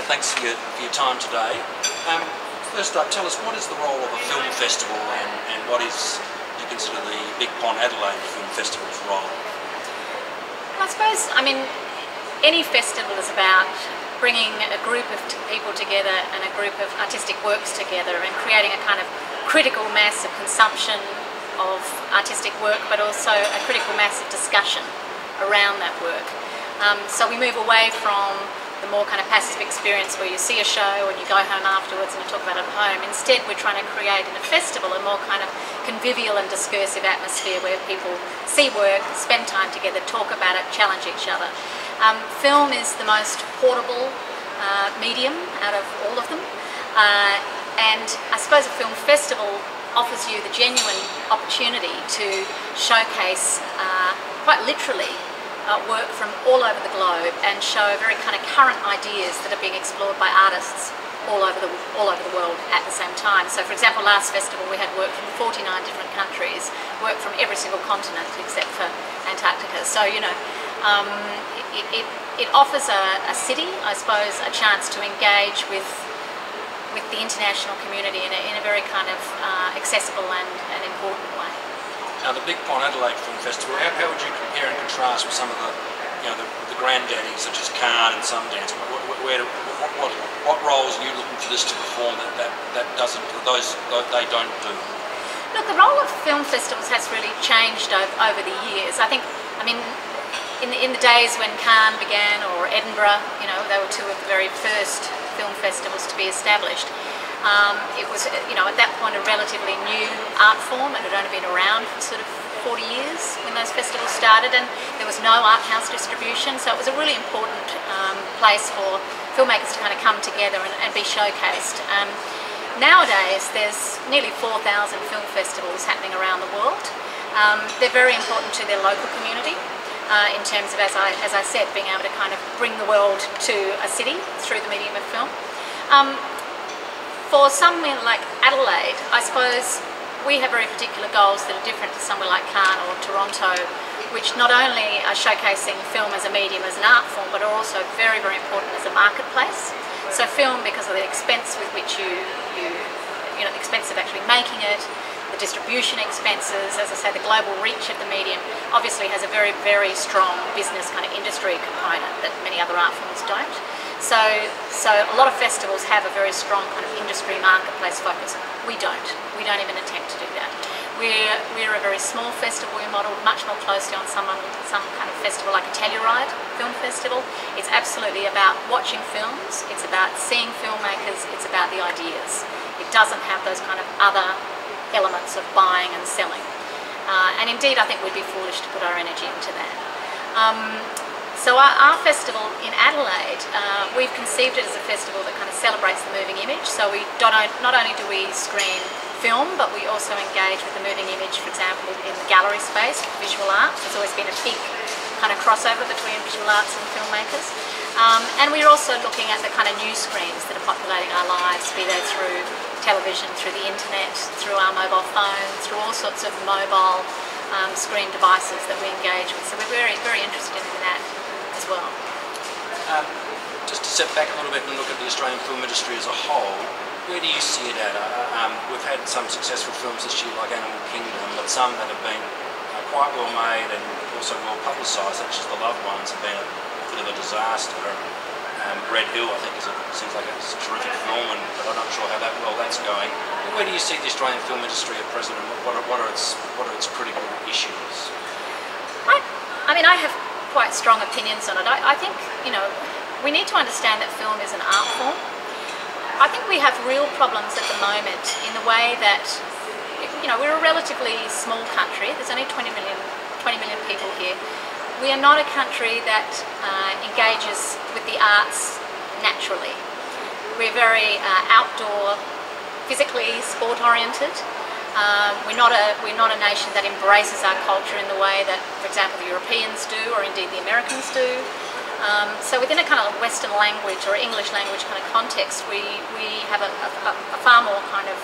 thanks for your time today. First up, tell us, what is the role of a film festival and what is, you consider, the Big Pond Adelaide Film Festival's role? I suppose, any festival is about bringing a group of people together and a group of artistic works together and creating a kind of critical mass of consumption of artistic work, but also a critical mass of discussion around that work. So we move away from the more kind of passive experience where you see a show and you go home afterwards and you talk about it at home. Instead, we're trying to create in a festival a more kind of convivial and discursive atmosphere where people see work, spend time together, talk about it, challenge each other. Film is the most portable medium out of all of them, and I suppose a film festival offers you the genuine opportunity to showcase quite literally work from all over the globe and show very kind of current ideas that are being explored by artists all over the world at the same time. So for example, last festival we had work from 49 different countries, work from every single continent except for Antarctica. So you know, it offers a city, I suppose, a chance to engage with the international community in a very kind of accessible and important way. Now, the Big Pond Adelaide Film Festival, how would you compare and contrast with some of the, the granddaddies such as Cannes and Sundance? What roles are you looking for this to perform that they don't do? Look, the role of film festivals has really changed over the years. I think, in the days when Cannes began, or Edinburgh, they were two of the very first film festivals to be established. It was, at that point a relatively new art form, and it had only been around for sort of 40 years when those festivals started, and there was no art house distribution, so it was a really important place for filmmakers to kind of come together and be showcased. Nowadays there's nearly 4,000 film festivals happening around the world. They're very important to their local community in terms of, as I said, being able to kind of bring the world to a city through the medium of film. For somewhere like Adelaide, I suppose we have very particular goals that are different to somewhere like Cannes or Toronto, which not only are showcasing film as a medium, as an art form, but are also very, very important as a marketplace. So film, because of the expense with which the expense of actually making it, the distribution expenses, as I say, the global reach of the medium, obviously has a very, very strong business kind of industry component that many other art forms don't. So a lot of festivals have a very strong kind of industry marketplace focus. We don't even attempt to do that. We're a very small festival. We're modelled much more closely on some kind of festival like a Telluride Film Festival. It's absolutely about watching films. It's about seeing filmmakers. It's about the ideas. It doesn't have those kind of other elements of buying and selling. And indeed, I think we'd be foolish to put our energy into that. So our festival in Adelaide, we've conceived it as a festival that kind of celebrates the moving image. So we not only do we screen film, but we also engage with the moving image, for example, in the gallery space, visual arts. There's always been a big kind of crossover between visual arts and filmmakers. And we're also looking at the kind of new screens that are populating our lives, be they through television, through the internet, through our mobile phones, through all sorts of mobile screen devices that we engage with. So we're very, very interested in that as well. Just to step back a little bit and look at the Australian film industry as a whole, where do you see it at? We've had some successful films this year like Animal Kingdom, but some that have been quite well made and also well publicised, such as The Loved Ones, have been a bit of a disaster. Red Hill, I think, seems like it's a terrific film, but I'm not sure how that's going. Where do you see the Australian film industry at present, and what are its critical issues? I have quite strong opinions on it. I think, we need to understand that film is an art form. I think we have real problems at the moment in the way that, we're a relatively small country. There's only 20 million people here. We are not a country that engages with the arts naturally. We're very outdoor, physically sport-oriented. We're not a nation that embraces our culture in the way that, for example, the Europeans do, or indeed the Americans do. So within a kind of Western language or English language kind of context, we have a far more kind of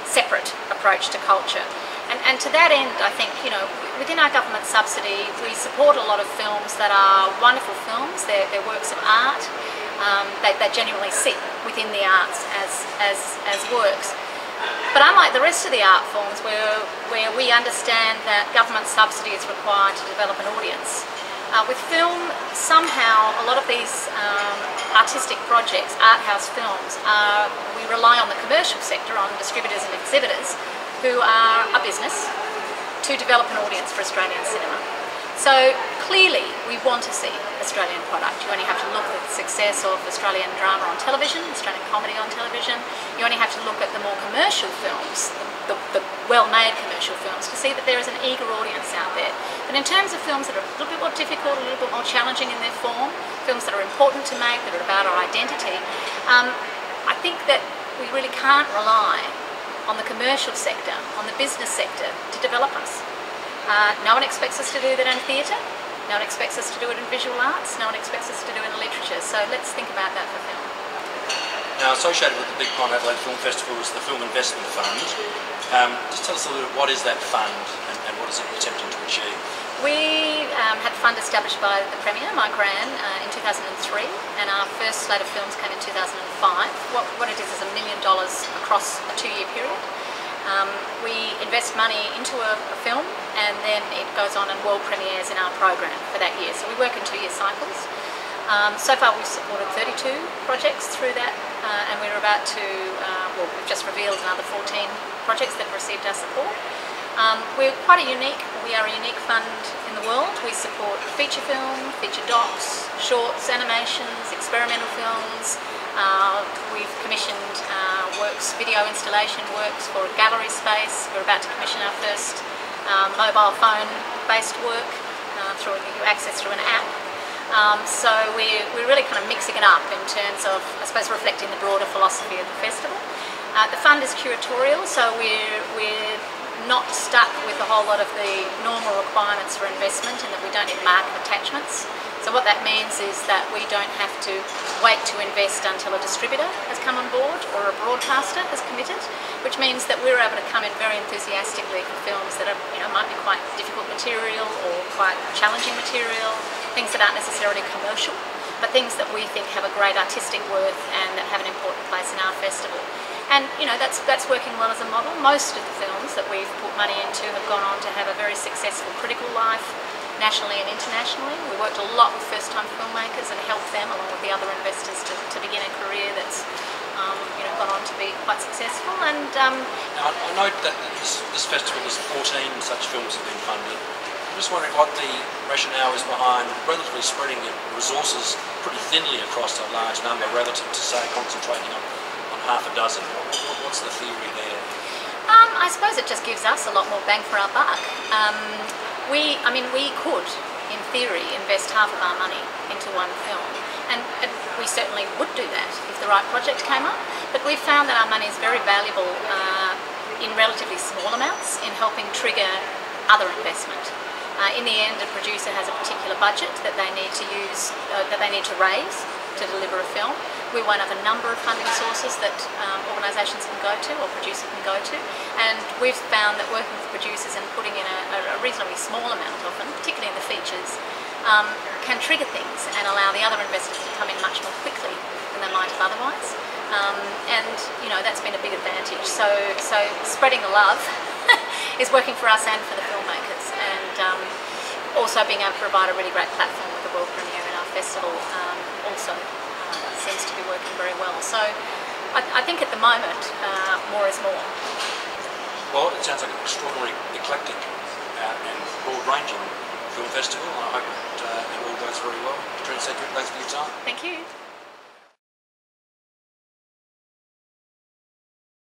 separate approach to culture. And to that end, I think, within our government subsidy, we support a lot of films that are wonderful films. They're works of art. They genuinely sit within the arts as works. But unlike the rest of the art forms, where we understand that government subsidy is required to develop an audience, with film, somehow a lot of these artistic projects, art house films, we rely on the commercial sector, on distributors and exhibitors, who are a business, to develop an audience for Australian cinema. So clearly we want to see Australian product. You only have to look at the success of Australian drama on television, Australian comedy on television. You only have to look at the more commercial films, the well-made commercial films, to see that there is an eager audience out there. But in terms of films that are a little bit more difficult, a little bit more challenging in their form, films that are important to make, that are about our identity, I think that we really can't rely on the commercial sector, on the business sector to develop us. No one expects us to do that in theatre, no one expects us to do it in visual arts, no one expects us to do it in literature, so let's think about that for film. Now, associated with the Big Pond Adelaide Film Festival is the Film Investment Fund. Just tell us a little bit, what is that fund and what is it attempting to achieve? We had a fund established by the Premier, Mike Rann, in 2003, and our first slate of films came in 2005. What it is $1 million across a 2-year period. We invest money into a film, and then it goes on and world premieres in our program for that year. So we work in 2-year cycles. So far we've supported 32 projects through that, and we're about to, we've just revealed another 14 projects that have received our support. We are a unique fund in the world. We support feature film, feature docs, shorts, animations, experimental films. We've commissioned works, video installation works for a gallery space. We're about to commission our first mobile phone-based work you access through an app. So we're really kind of mixing it up in terms of, I suppose, reflecting the broader philosophy of the festival. The fund is curatorial, so we're not stuck with a whole lot of the normal requirements for investment, and that we don't need market attachments. So what that means is that we don't have to wait to invest until a distributor has come on board or a broadcaster has committed, which means that we're able to come in very enthusiastically for films that are, might be quite difficult material or quite challenging material, things that aren't necessarily commercial, but things that we think have a great artistic worth and that have an important place in our festival. And that's working well as a model. Most of the films that we've put money into have gone on to have a very successful critical life, nationally and internationally. We worked a lot with first-time filmmakers and helped them, along with the other investors, to begin a career that's gone on to be quite successful. And now, I note that this festival is 14 such films have been funded. I'm just wondering what the rationale is behind relatively spreading the resources pretty thinly across a large number relative to, say, concentrating on half a dozen. What's the theory there? I suppose it just gives us a lot more bang for our buck. We could, in theory, invest half of our money into one film, and we certainly would do that if the right project came up, but we've found that our money is very valuable in relatively small amounts in helping trigger other investment. In the end, a producer has a particular budget that they need to use, that they need to raise to deliver a film. We won't have a number of funding sources that organisations can go to or producers can go to, and we've found that working with producers and putting in a reasonably small amount often, particularly in the features, can trigger things and allow the other investors to come in much more quickly than they might have otherwise. That's been a big advantage. So spreading the love is working for us and for the filmmakers, and also being able to provide a really great platform with the world premiere in our festival also seems to be working very well. So I think at the moment, more is more. Well, it sounds like an extraordinarily eclectic and broad-ranging film festival, and I hope it all goes very well. Katrina Sedgwick, thanks for your time. Thank you.